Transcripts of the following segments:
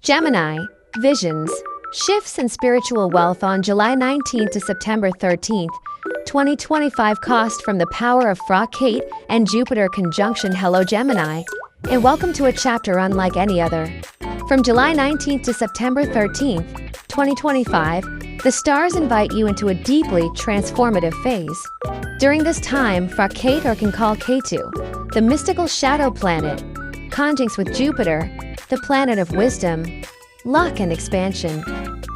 Gemini, visions, shifts and spiritual wealth on July 19th to September 13th, 2025 cost from the power of Fra Kate and Jupiter conjunction. Hello Gemini, and welcome to a chapter unlike any other. From July 19th to September 13th, 2025, the stars invite you into a deeply transformative phase. During this time, Fra Kate, or can call Ketu, the mystical shadow planet, conjuncts with Jupiter, the planet of wisdom, luck, and expansion.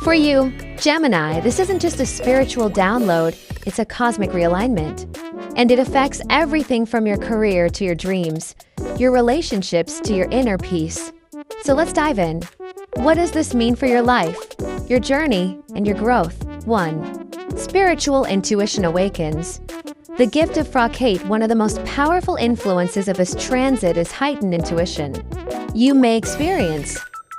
For you, Gemini, this isn't just a spiritual download, it's a cosmic realignment. And it affects everything from your career to your dreams, your relationships to your inner peace. So let's dive in. What does this mean for your life, your journey, and your growth? 1. Spiritual intuition awakens. The gift of Fra Kate, one of the most powerful influences of this transit, is heightened intuition. You may experience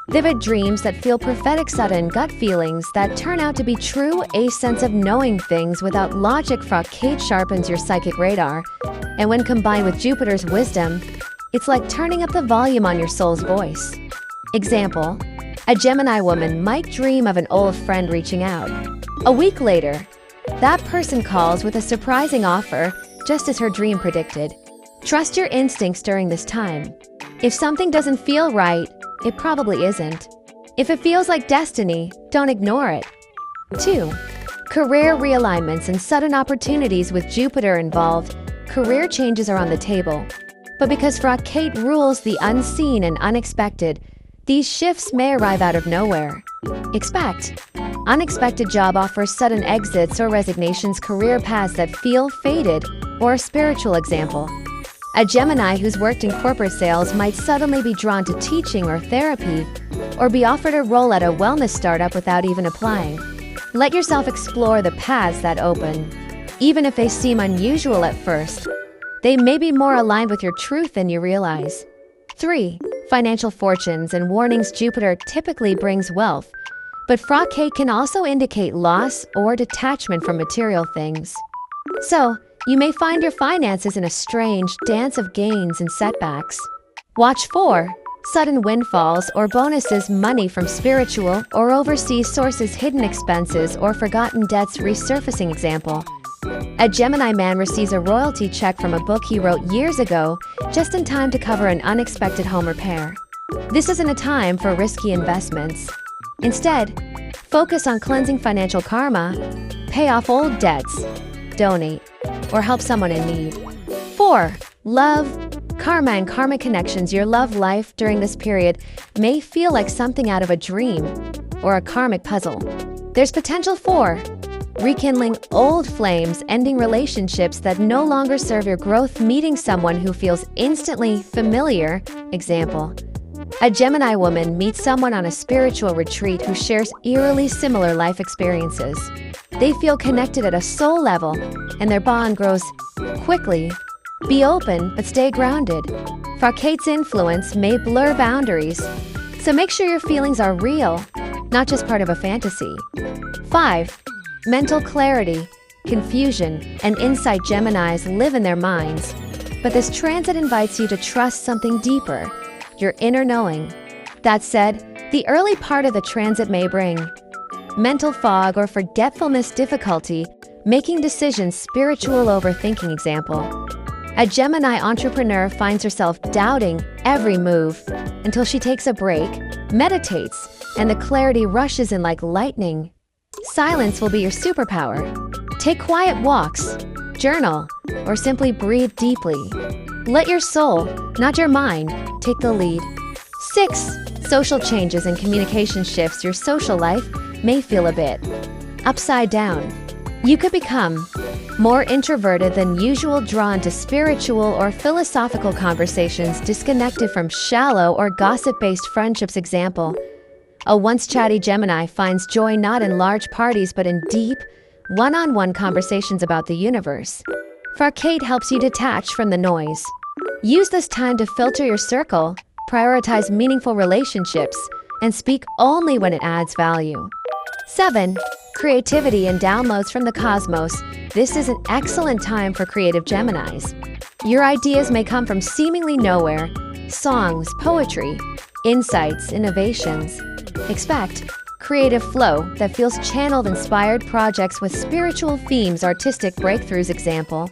vivid dreams that feel prophetic, sudden gut feelings that turn out to be true, a sense of knowing things without logic. Fra Kate sharpens your psychic radar, and when combined with Jupiter's wisdom, it's like turning up the volume on your soul's voice. Example: a Gemini woman might dream of an old friend reaching out. A week later, that person calls with a surprising offer, just as her dream predicted. Trust your instincts during this time. If something doesn't feel right, it probably isn't. If it feels like destiny, don't ignore it. 2. Career realignments and sudden opportunities. With Jupiter involved, career changes are on the table. But because Fra Kate rules the unseen and unexpected, these shifts may arrive out of nowhere. Expect unexpected job offers, sudden exits or resignations, career paths that feel fated, or a spiritual example. A Gemini who's worked in corporate sales might suddenly be drawn to teaching or therapy, or be offered a role at a wellness startup without even applying. Let yourself explore the paths that open. Even if they seem unusual at first, they may be more aligned with your truth than you realize. 3. Financial fortunes and warnings. Jupiter typically brings wealth, but Fra Kate can also indicate loss or detachment from material things. So, you may find your finances in a strange dance of gains and setbacks. Watch for sudden windfalls or bonuses, money from spiritual or overseas sources, hidden expenses or forgotten debts resurfacing. Example: a Gemini man receives a royalty check from a book he wrote years ago, just in time to cover an unexpected home repair. This isn't a time for risky investments. Instead, focus on cleansing financial karma, pay off old debts, donate, or help someone in need. 4. Love, karma and karmic connections. Your love life during this period may feel like something out of a dream or a karmic puzzle. There's potential for rekindling old flames, ending relationships that no longer serve your growth, meeting someone who feels instantly familiar. Example: a Gemini woman meets someone on a spiritual retreat who shares eerily similar life experiences. They feel connected at a soul level, and their bond grows quickly. Be open, but stay grounded. Fra Kate's influence may blur boundaries, so make sure your feelings are real, not just part of a fantasy. 5. Mental clarity, confusion, and insight. Geminis live in their minds, but this transit invites you to trust something deeper, your inner knowing. That said, the early part of the transit may bring mental fog or forgetfulness, difficulty making decisions, spiritual overthinking. Example: a Gemini entrepreneur finds herself doubting every move until she takes a break, meditates, and the clarity rushes in like lightning. Silence will be your superpower. Take quiet walks, journal, or simply breathe deeply. Let your soul, not your mind, take the lead. 6. Social changes and communication shifts. Your social life may feel a bit upside down. You could become more introverted than usual, drawn to spiritual or philosophical conversations, disconnected from shallow or gossip-based friendships. Example: a once chatty Gemini finds joy not in large parties but in deep, one-on-one conversations about the universe. Fra Kate helps you detach from the noise. Use this time to filter your circle, prioritize meaningful relationships, and speak only when it adds value. 7. Creativity and downloads from the cosmos. This is an excellent time for creative Geminis. Your ideas may come from seemingly nowhere: songs, poetry, insights, innovations. Expect creative flow that feels channeled, inspired projects with spiritual themes, artistic breakthroughs. Example: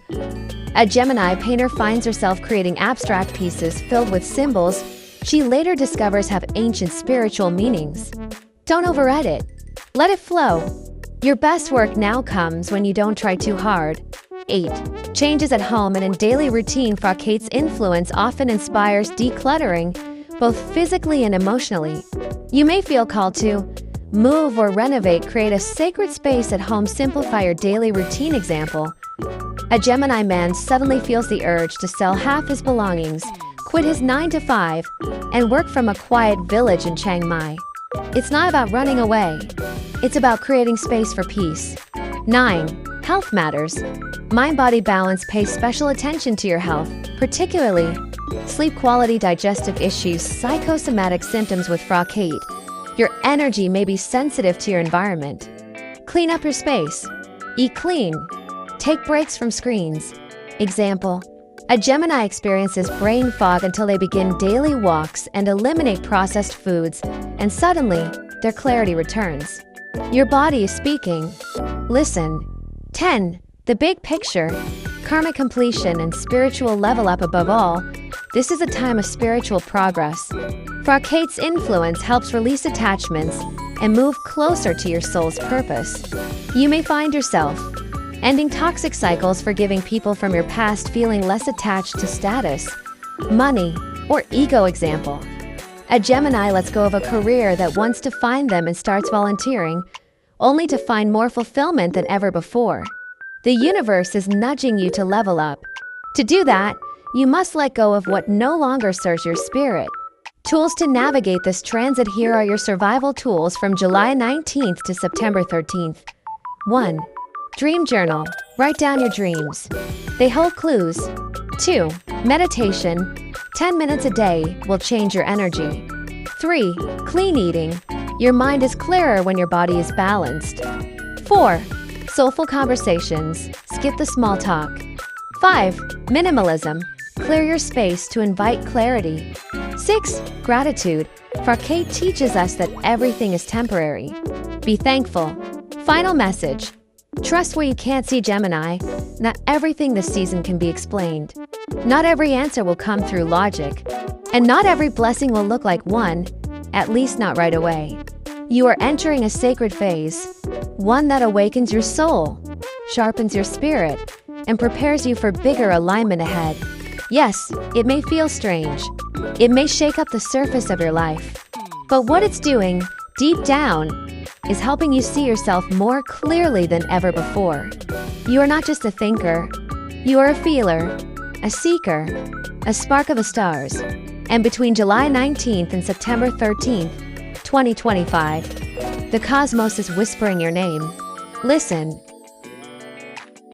a Gemini painter finds herself creating abstract pieces filled with symbols she later discovers have ancient spiritual meanings. Don't overedit. Let it flow. Your best work now comes when you don't try too hard. 8. Changes at home and in daily routine. Kate's influence often inspires decluttering, both physically and emotionally. You may feel called to move or renovate, create a sacred space at home, simplify your daily routine. Example: a Gemini man suddenly feels the urge to sell half his belongings, quit his 9-to-5, and work from a quiet village in Chiang Mai. It's not about running away. It's about creating space for peace. 9. Health matters. Mind-body balance. Pay special attention to your health, particularly sleep quality, digestive issues, psychosomatic symptoms. With Kate, your energy may be sensitive to your environment. Clean up your space. Eat clean. Take breaks from screens. Example: a Gemini experiences brain fog until they begin daily walks and eliminate processed foods, and suddenly, their clarity returns. Your body is speaking. Listen. 10. The big picture. Karmic completion and spiritual level up. Above all, this is a time of spiritual progress. Kate's influence helps release attachments and move closer to your soul's purpose. You may find yourself ending toxic cycles, forgiving people from your past, feeling less attached to status, money, or ego. Example: a Gemini lets go of a career that wants to find them and starts volunteering, only to find more fulfillment than ever before. The universe is nudging you to level up. To do that, you must let go of what no longer serves your spirit. Tools to navigate this transit. Here are your survival tools from July 19th to September 13th. 1. Dream journal. Write down your dreams. They hold clues. 2. Meditation. 10 minutes a day will change your energy. 3. Clean eating. Your mind is clearer when your body is balanced. 4. Soulful conversations. Skip the small talk. 5. Minimalism. Clear your space to invite clarity. 6. Gratitude. Kate teaches us that everything is temporary. Be thankful. Final message. Trust where you can't see, Gemini. Not everything this season can be explained. Not every answer will come through logic. And not every blessing will look like one, at least not right away. You are entering a sacred phase, one that awakens your soul, sharpens your spirit, and prepares you for bigger alignment ahead. Yes, it may feel strange. It may shake up the surface of your life. But what it's doing, deep down, is helping you see yourself more clearly than ever before. You are not just a thinker. You are a feeler, a seeker, a spark of the stars. And between July 19th and September 13th, 2025, the cosmos is whispering your name. Listen,